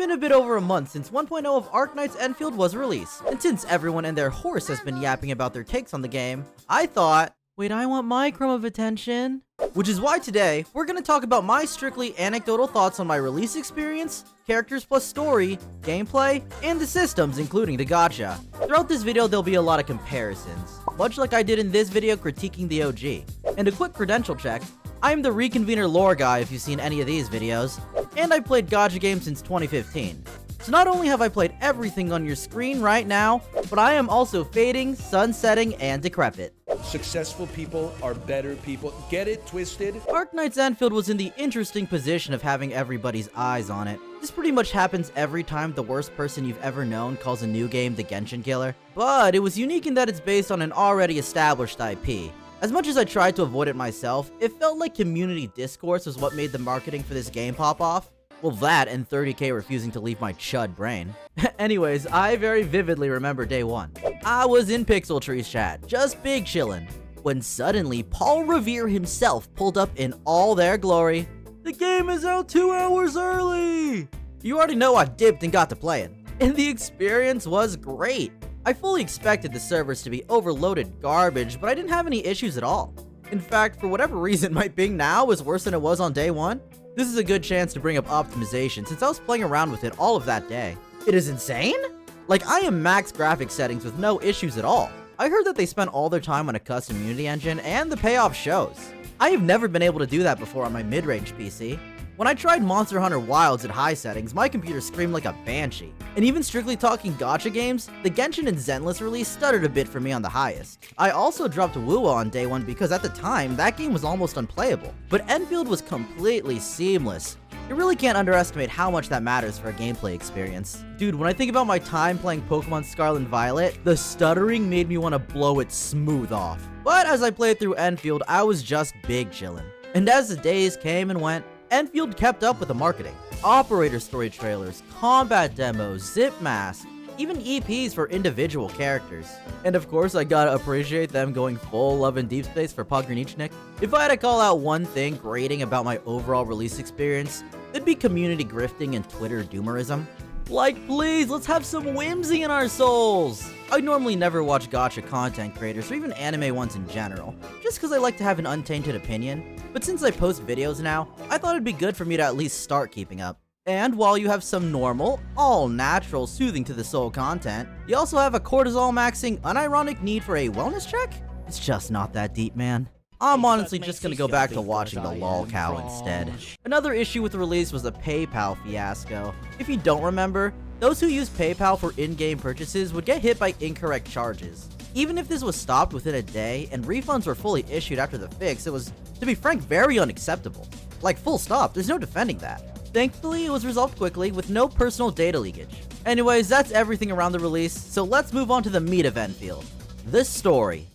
been a bit over a month since 1.0 of Arknights Endfield was released, and since everyone and their horse has been yapping about their takes on the game, I thought, wait, I want my crumb of attention. Which is why today, we're gonna talk about my strictly anecdotal thoughts on my release experience, characters plus story, gameplay, and the systems, including the gacha. Throughout this video, there'll be a lot of comparisons, much like I did in this video critiquing the OG. And a quick credential check, I am the Reconvener lore guy if you've seen any of these videos, and I've played gacha games since 2015. So not only have I played everything on your screen right now, but I am also fading, sunsetting, and decrepit. Successful people are better people. Get it twisted? Arknights Endfield was in the interesting position of having everybody's eyes on it. This pretty much happens every time the worst person you've ever known calls a new game the Genshin Killer. But it was unique in that it's based on an already established IP. As much as I tried to avoid it myself, it felt like community discourse was what made the marketing for this game pop off. Well, that and 30k refusing to leave my chud brain. Anyways, I very vividly remember day one. I was in Pixel Tree's chat, just big chillin', when suddenly Paul Revere himself pulled up in all their glory. The game is out 2 hours early! You already know I dipped and got to playing, and the experience was great. I fully expected the servers to be overloaded garbage, but I didn't have any issues at all. In fact, for whatever reason, my ping now is worse than it was on day one. This is a good chance to bring up optimization since I was playing around with it all of that day. It is insane? Like, I am max graphics settings with no issues at all. I heard that they spent all their time on a custom Unity engine, and the payoff shows. I have never been able to do that before on my mid-range PC. When I tried Monster Hunter Wilds at high settings, my computer screamed like a banshee. And even strictly talking gacha games, the Genshin and Zenless release stuttered a bit for me on the highest. I also dropped Wuwa on day one because at the time, that game was almost unplayable. But Endfield was completely seamless. You really can't underestimate how much that matters for a gameplay experience. Dude, when I think about my time playing Pokemon Scarlet and Violet, the stuttering made me want to blow it smooth off. But as I played through Endfield, I was just big chillin'. And as the days came and went, Endfield kept up with the marketing. Operator story trailers, combat demos, zip masks, even EPs for individual characters. And of course, I gotta appreciate them going full love and deep space for Pogranichnik. If I had to call out one thing grating about my overall release experience, it'd be community grifting and Twitter doomerism. Like, please, let's have some whimsy in our souls! I normally never watch gacha content creators, or even anime ones in general, just because I like to have an untainted opinion. But since I post videos now, I thought it'd be good for me to at least start keeping up. And while you have some normal, all-natural, soothing to the soul content, you also have a cortisol-maxing, unironic need for a wellness check? It's just not that deep, man. I'm honestly just gonna go back to watching the lol cow instead. Another issue with the release was the PayPal fiasco. If you don't remember, those who use PayPal for in-game purchases would get hit by incorrect charges. Even if this was stopped within a day and refunds were fully issued after the fix, it was, to be frank, very unacceptable. Like, full stop, there's no defending that. Thankfully, it was resolved quickly with no personal data leakage. Anyways, that's everything around the release, so let's move on to the meat of Endfield. The story.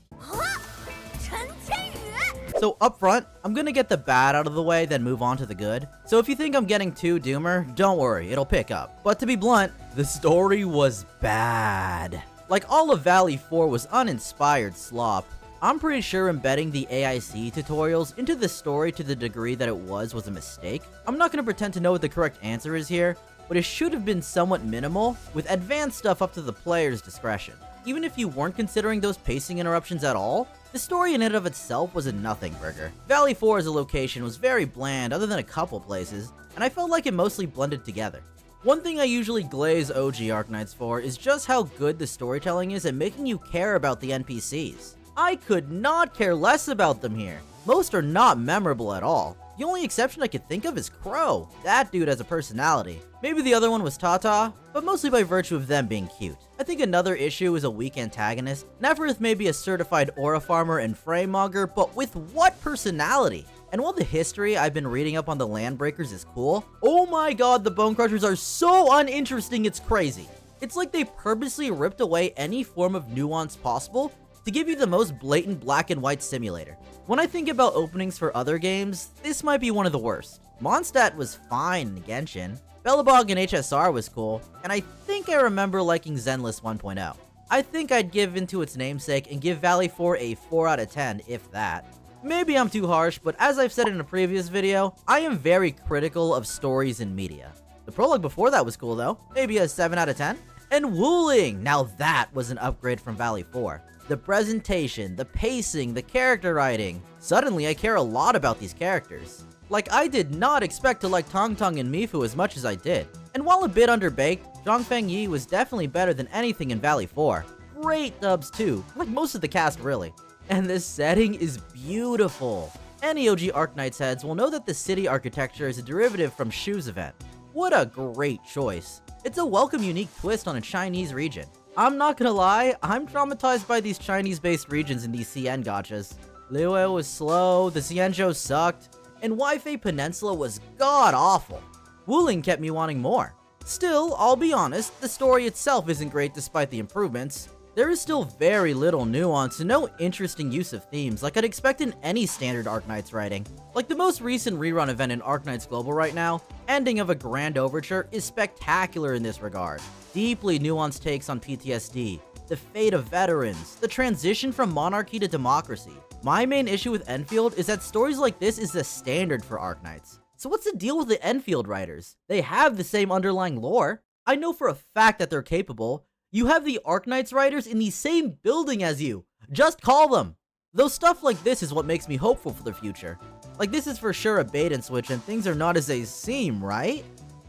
So up front, I'm gonna get the bad out of the way, then move on to the good. So if you think I'm getting too doomer, don't worry, it'll pick up. But to be blunt, the story was bad. Like, all of Valley 4 was uninspired slop. I'm pretty sure embedding the AIC tutorials into the story to the degree that it was a mistake. I'm not gonna pretend to know what the correct answer is here, but it should have been somewhat minimal, with advanced stuff up to the player's discretion. Even if you weren't considering those pacing interruptions at all, the story in and of itself was a nothing burger. Valley 4 as a location was very bland other than a couple places, and I felt like it mostly blended together. One thing I usually glaze OG Arknights for is just how good the storytelling is at making you care about the NPCs. I could not care less about them here. Most are not memorable at all. The only exception I could think of is Crow. That dude has a personality. Maybe the other one was Tata, but mostly by virtue of them being cute. I think another issue is a weak antagonist. Neverith may be a certified aura farmer and framemonger, but with what personality? And while the history I've been reading up on the Landbreakers is cool, oh my god, the Bone Crushers are so uninteresting, it's crazy. It's like they purposely ripped away any form of nuance possible to give you the most blatant black and white simulator. When I think about openings for other games, this might be one of the worst. Mondstadt was fine in Genshin, Belobog in HSR was cool, and I think I remember liking Zenless 1.0. I think I'd give into its namesake and give Valley 4 a 4 out of 10, if that. Maybe I'm too harsh, but as I've said in a previous video, I am very critical of stories in media. The prologue before that was cool though, maybe a 7 out of 10. And Wuling, now that was an upgrade from Valley 4. The presentation, the pacing, the character writing. Suddenly I care a lot about these characters. Like, I did not expect to like Tong Tong and Mifu as much as I did. And while a bit underbaked, Zhongfeng Yi was definitely better than anything in Valley 4. Great dubs too, like most of the cast really. And this setting is beautiful. Any OG Arknights heads will know that the city architecture is a derivative from Shu's event. What a great choice. It's a welcome unique twist on a Chinese region. I'm not gonna lie, I'm traumatized by these Chinese-based regions in these CN gachas. Liyue was slow, the CN show sucked, and Waifei Peninsula was god-awful. Wuling kept me wanting more. Still, I'll be honest, the story itself isn't great despite the improvements. There is still very little nuance and no interesting use of themes like I'd expect in any standard Arknights writing. Like the most recent rerun event in Arknights Global right now, Ending of a Grand Overture, is spectacular in this regard. Deeply nuanced takes on PTSD, the fate of veterans, the transition from monarchy to democracy. My main issue with Endfield is that stories like this is the standard for Arknights. So what's the deal with the Endfield writers? They have the same underlying lore. I know for a fact that they're capable. You have the Arknights writers in the same building as you. Just call them. Though stuff like this is what makes me hopeful for the future. Like this is for sure a bait and switch and things are not as they seem, right?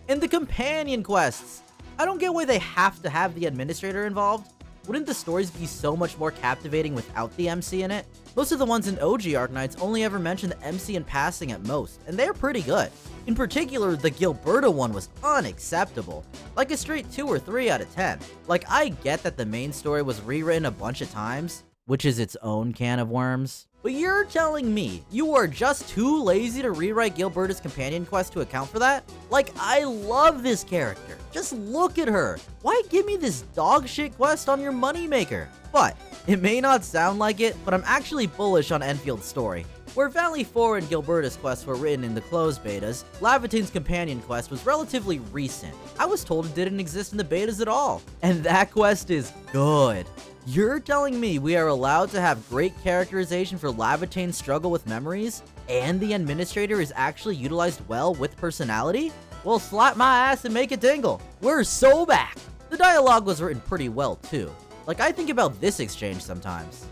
And the companion quests. I don't get why they have to have the administrator involved. Wouldn't the stories be so much more captivating without the MC in it? Most of the ones in OG Arknights only ever mention the MC in passing at most, and they're pretty good. In particular, the Gilberta one was unacceptable. Like a straight 2 or 3 out of 10. Like, I get that the main story was rewritten a bunch of times, which is its own can of worms. But you're telling me you are just too lazy to rewrite Gilberta's companion quest to account for that? Like, I love this character. Just look at her. Why give me this dog shit quest on your moneymaker? But it may not sound like it, but I'm actually bullish on Enfield's story. Where Valley 4 and Gilberta's quests were written in the closed betas, Lavatine's companion quest was relatively recent. I was told it didn't exist in the betas at all, and that quest is good. You're telling me we are allowed to have great characterization for Lavatine's struggle with memories, and the administrator is actually utilized well with personality? Well, slap my ass and make it tingle. We're so back. The dialogue was written pretty well too. Like, I think about this exchange sometimes.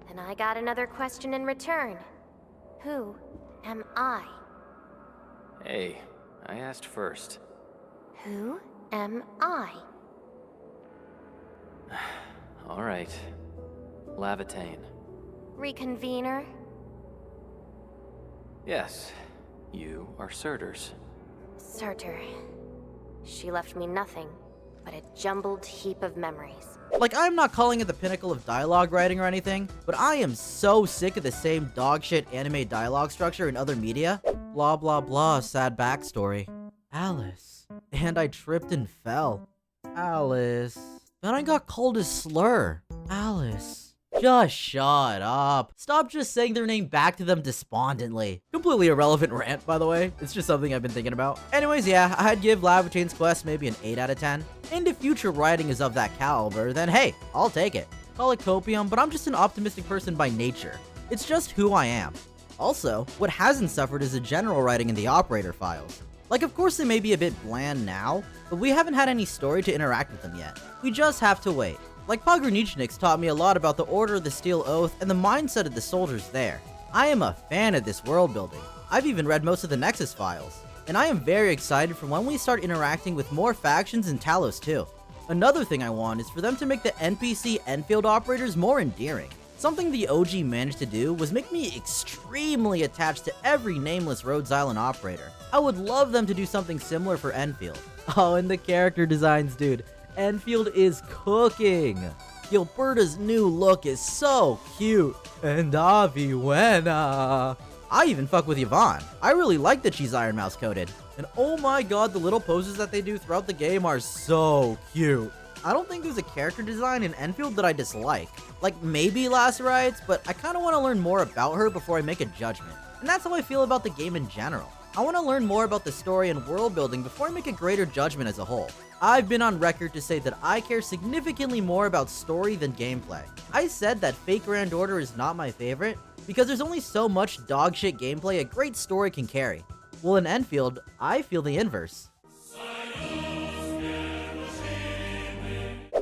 And I got another question in return. Who am I? Hey, I asked first. Who am I? All right. Lavatane. Reconvener? Yes, you are Surtur's. Surtur. She left me nothing but a jumbled heap of memories. Like, I'm not calling it the pinnacle of dialogue writing or anything, but I am so sick of the same dogshit anime dialogue structure in other media. Blah blah blah, sad backstory. Alice. And I tripped and fell. Alice. Then I got called a slur. Alice. Just shut up. Stop just saying their name back to them despondently. Completely irrelevant rant, by the way. It's just something I've been thinking about. Anyways, yeah, I'd give Lavatine's quest maybe an 8 out of 10. And if future writing is of that caliber, then hey, I'll take it. Call it copium, but I'm just an optimistic person by nature. It's just who I am. Also, what hasn't suffered is the general writing in the operator files. Like, of course they may be a bit bland now, but we haven't had any story to interact with them yet. We just have to wait. Like, Pogranichniks taught me a lot about the Order of the Steel Oath and the mindset of the soldiers there. I am a fan of this world building. I've even read most of the Nexus files. And I am very excited for when we start interacting with more factions in Talos too. Another thing I want is for them to make the NPC Endfield operators more endearing. Something the OG managed to do was make me extremely attached to every nameless Rhodes Island operator. I would love them to do something similar for Endfield. Oh, and the character designs, dude. Endfield is cooking. Gilberta's new look is so cute. And Aviwena. I even fuck with Yvonne. I really like that she's Iron Mouse coded. And oh my god, the little poses that they do throughout the game are so cute. I don't think there's a character design in Endfield that I dislike. Like maybe Last Rites, but I kind of want to learn more about her before I make a judgment. And that's how I feel about the game in general. I want to learn more about the story and world building before I make a greater judgment as a whole. I've been on record to say that I care significantly more about story than gameplay. I said that Fate Grand Order is not my favorite because there's only so much dogshit gameplay a great story can carry. Well, in Endfield, I feel the inverse.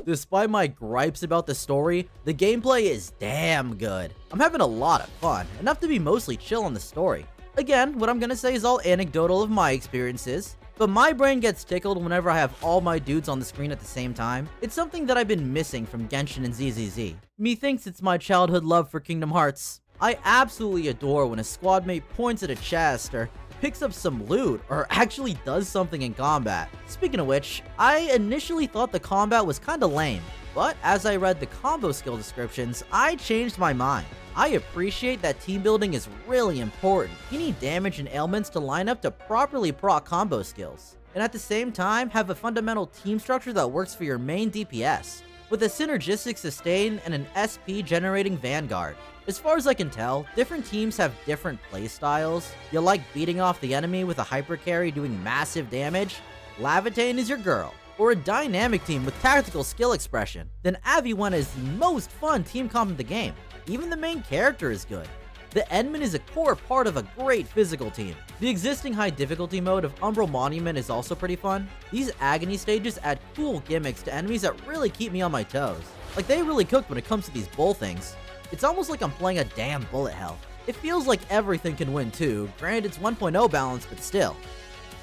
Despite my gripes about the story, the gameplay is damn good. I'm having a lot of fun, enough to be mostly chill on the story. Again, what I'm gonna say is all anecdotal of my experiences, but my brain gets tickled whenever I have all my dudes on the screen at the same time. It's something that I've been missing from Genshin and ZZZ. Methinks it's my childhood love for Kingdom Hearts. I absolutely adore when a squad mate points at a chest or picks up some loot or actually does something in combat. Speaking of which, I initially thought the combat was kinda lame, but as I read the combo skill descriptions, I changed my mind. I appreciate that team building is really important. You need damage and ailments to line up to properly proc combo skills, and at the same time have a fundamental team structure that works for your main DPS, with a synergistic sustain and an SP generating vanguard. As far as I can tell, different teams have different playstyles. You like beating off the enemy with a hyper carry doing massive damage? Lavatane is your girl. Or a dynamic team with tactical skill expression? Then Aviwana is the most fun team comp in the game. Even the main character is good. The Endman is a core part of a great physical team. The existing high difficulty mode of Umbral Monument is also pretty fun. These agony stages add cool gimmicks to enemies that really keep me on my toes. Like, they really cooked when it comes to these bull things. It's almost like I'm playing a damn bullet hell. It feels like everything can win too, granted it's 1.0 balance, but still.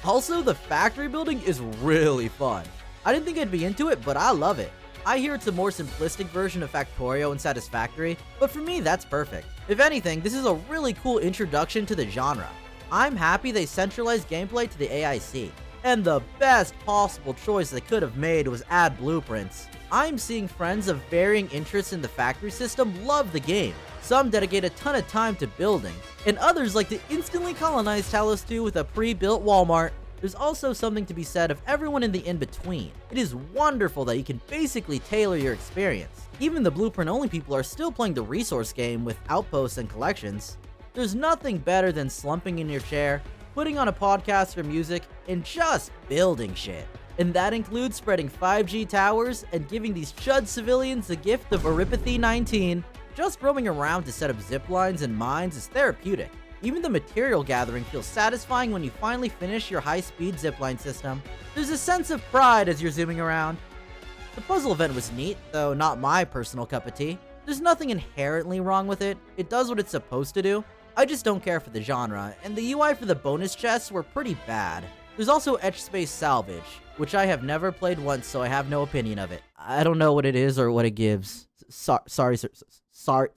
Also, the factory building is really fun. I didn't think I'd be into it, but I love it. I hear it's a more simplistic version of Factorio and Satisfactory, but for me that's perfect. If anything, this is a really cool introduction to the genre. I'm happy they centralized gameplay to the AIC. And the best possible choice they could have made was add blueprints. I'm seeing friends of varying interests in the factory system love the game. Some dedicate a ton of time to building, and others like to instantly colonize Talos 2 with a pre-built Walmart. There's also something to be said of everyone in the in-between. It is wonderful that you can basically tailor your experience. Even the blueprint-only people are still playing the resource game with outposts and collections. There's nothing better than slumping in your chair, putting on a podcast or music, and just building shit. And that includes spreading 5G towers and giving these chud civilians the gift of Oripathy 19. Just roaming around to set up zip lines and mines is therapeutic. Even the material gathering feels satisfying when you finally finish your high-speed zipline system. There's a sense of pride as you're zooming around. The puzzle event was neat, though not my personal cup of tea. There's nothing inherently wrong with it. It does what it's supposed to do. I just don't care for the genre, and the UI for the bonus chests were pretty bad. There's also Etch Space Salvage, which I have never played once, so I have no opinion of it. I don't know what it is or what it gives. Sorry, sir.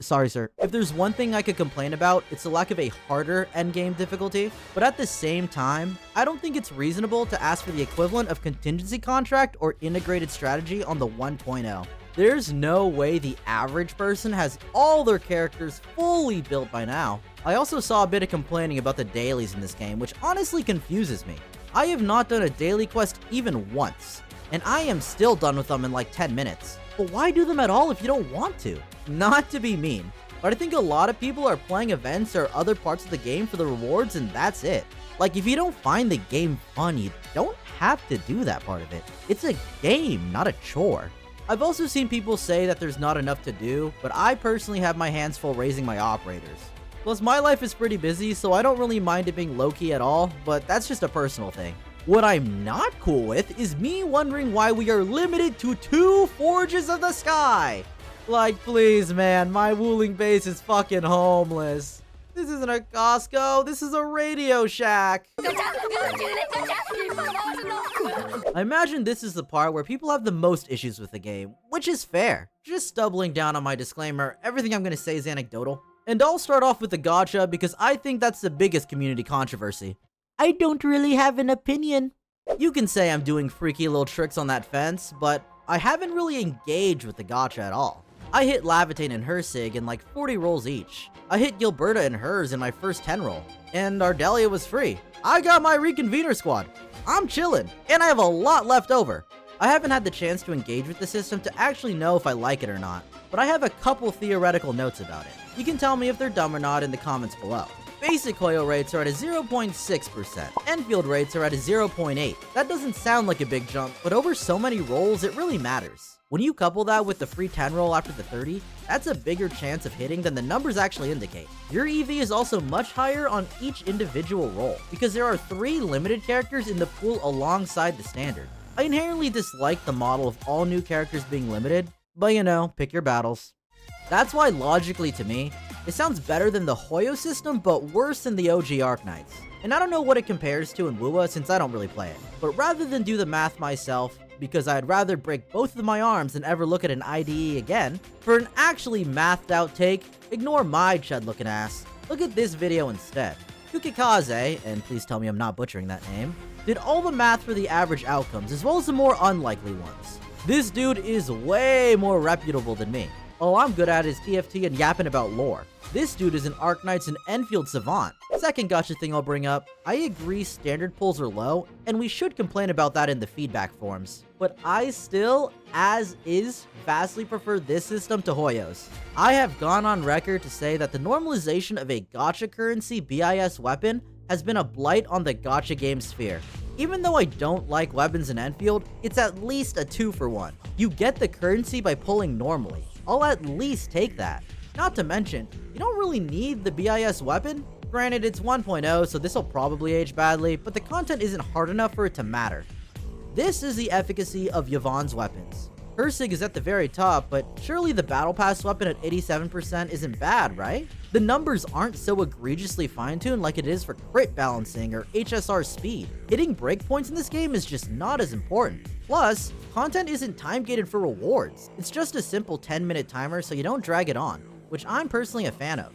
Sorry, sir. If there's one thing I could complain about, it's the lack of a harder endgame difficulty. But at the same time, I don't think it's reasonable to ask for the equivalent of contingency contract or integrated strategy on the 1.0. There's no way the average person has all their characters fully built by now. I also saw a bit of complaining about the dailies in this game, which honestly confuses me. I have not done a daily quest even once, and I am still done with them in like 10 minutes. But why do them at all if you don't want to? Not to be mean, but I think a lot of people are playing events or other parts of the game for the rewards and that's it. Like, if you don't find the game fun, you don't have to do that part of it. It's a game, not a chore. I've also seen people say that there's not enough to do, but I personally have my hands full raising my operators. Plus, my life is pretty busy, so I don't really mind it being low-key at all, but that's just a personal thing. What I'm not cool with is me wondering why we are limited to 2 Forges of the Sky. Like, please, man, my Wuling base is fucking homeless. This isn't a Costco, this is a Radio Shack. I imagine this is the part where people have the most issues with the game, which is fair. Just doubling down on my disclaimer, everything I'm gonna say is anecdotal. And I'll start off with the gacha because I think that's the biggest community controversy. I don't really have an opinion. You can say I'm doing freaky little tricks on that fence, but I haven't really engaged with the gacha at all. I hit Lavatane and her sig in like 40 rolls each. I hit Gilberta and hers in my first 10 roll. And Ardelia was free. I got my Reconvener squad. I'm chillin', and I have a lot left over. I haven't had the chance to engage with the system to actually know if I like it or not, but I have a couple theoretical notes about it. You can tell me if they're dumb or not in the comments below. Basic Hoyo rates are at a 0.6%. Endfield rates are at a 0.8. That doesn't sound like a big jump, but over so many rolls, it really matters. When you couple that with the free 10 roll after the 30, that's a bigger chance of hitting than the numbers actually indicate. Your EV is also much higher on each individual roll, because there are 3 limited characters in the pool alongside the standard. I inherently dislike the model of all new characters being limited, but you know, pick your battles. That's why logically to me, it sounds better than the Hoyo system, but worse than the OG Arknights. And I don't know what it compares to in WUA since I don't really play it. But rather than do the math myself, because I'd rather break both of my arms than ever look at an IDE again, for an actually mathed out take, ignore my chud looking ass. Look at this video instead. Kukikaze, and please tell me I'm not butchering that name, did all the math for the average outcomes as well as the more unlikely ones. This dude is way more reputable than me. All I'm good at is TFT and yapping about lore. This dude is an Arknights and Endfield savant. Second gacha thing I'll bring up, I agree standard pulls are low, and we should complain about that in the feedback forums. But I still, as is, vastly prefer this system to Hoyo's. I have gone on record to say that the normalization of a gacha currency BIS weapon has been a blight on the gacha game sphere. Even though I don't like weapons in Endfield, it's at least a 2-for-1. You get the currency by pulling normally. I'll at least take that. Not to mention, you don't really need the BIS weapon. Granted, it's 1.0, so this'll probably age badly, but the content isn't hard enough for it to matter. This is the efficacy of Yvonne's weapons. Her sig is at the very top, but surely the Battle Pass weapon at 87% isn't bad, right? The numbers aren't so egregiously fine-tuned like it is for crit balancing or HSR speed. Hitting breakpoints in this game is just not as important. Plus, content isn't time-gated for rewards. It's just a simple 10-minute timer so you don't drag it on, which I'm personally a fan of.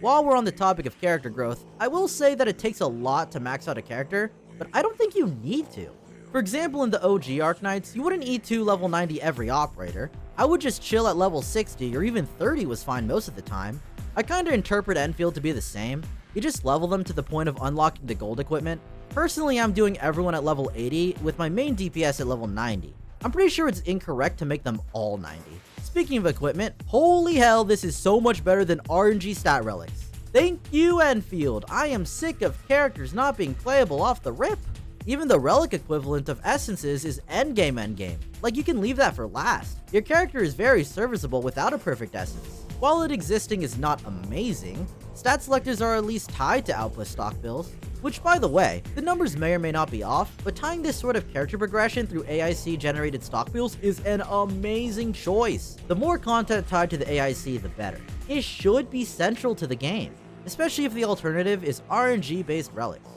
While we're on the topic of character growth, I will say that it takes a lot to max out a character, but I don't think you need to. For example, in the OG Arknights, you wouldn't E2 level 90 every operator. I would just chill at level 60 or even 30 was fine most of the time. I kinda interpret Endfield to be the same. You just level them to the point of unlocking the gold equipment. Personally, I'm doing everyone at level 80 with my main DPS at level 90. I'm pretty sure it's incorrect to make them all 90. Speaking of equipment, holy hell, this is so much better than RNG stat relics. Thank you, Endfield. I am sick of characters not being playable off the rip. Even the relic equivalent of essences is endgame. Like, you can leave that for last. Your character is very serviceable without a perfect essence. While it existing is not amazing, stat selectors are at least tied to output stock bills. Which, by the way, the numbers may or may not be off, but tying this sort of character progression through AIC generated stock bills is an amazing choice. The more content tied to the AIC, the better. It should be central to the game, especially if the alternative is RNG based relics.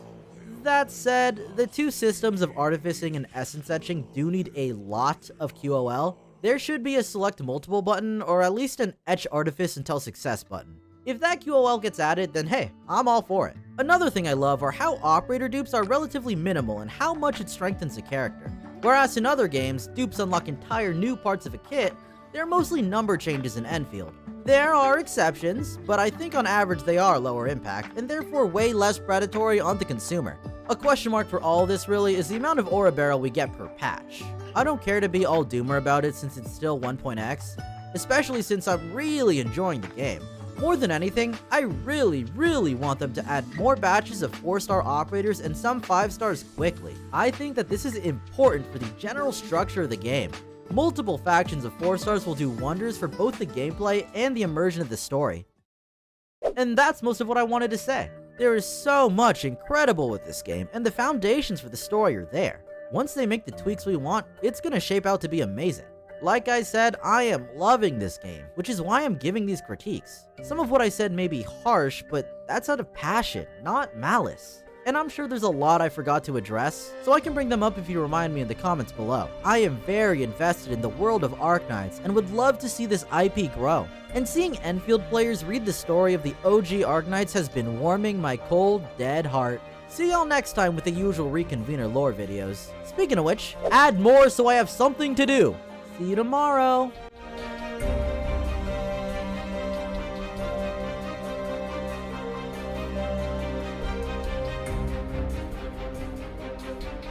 That said, the two systems of artificing and essence etching do need a lot of QOL. There should be a select multiple button, or at least an etch artifice until success button. If that QOL gets added, then hey, I'm all for it. Another thing I love are how operator dupes are relatively minimal and how much it strengthens a character. Whereas in other games, dupes unlock entire new parts of a kit, they're mostly number changes in Endfield. There are exceptions, but I think on average they are lower impact, and therefore way less predatory on the consumer. A question mark for all of this really is the amount of aura barrel we get per patch. I don't care to be all doomer about it since it's still 1.x, especially since I'm really enjoying the game. More than anything, I really want them to add more batches of 4-star operators and some 5 stars quickly. I think that this is important for the general structure of the game. Multiple factions of 4 stars will do wonders for both the gameplay and the immersion of the story. And that's most of what I wanted to say. There is so much incredible with this game, and the foundations for the story are there. Once they make the tweaks we want, it's gonna shape out to be amazing. Like I said, I am loving this game, which is why I'm giving these critiques. Some of what I said may be harsh, but that's out of passion, not malice. And I'm sure there's a lot I forgot to address, so I can bring them up if you remind me in the comments below. I am very invested in the world of Arknights and would love to see this IP grow. And seeing Endfield players read the story of the OG Arknights has been warming my cold, dead heart. See y'all next time with the usual Reconvener lore videos. Speaking of which, add more so I have something to do. See you tomorrow!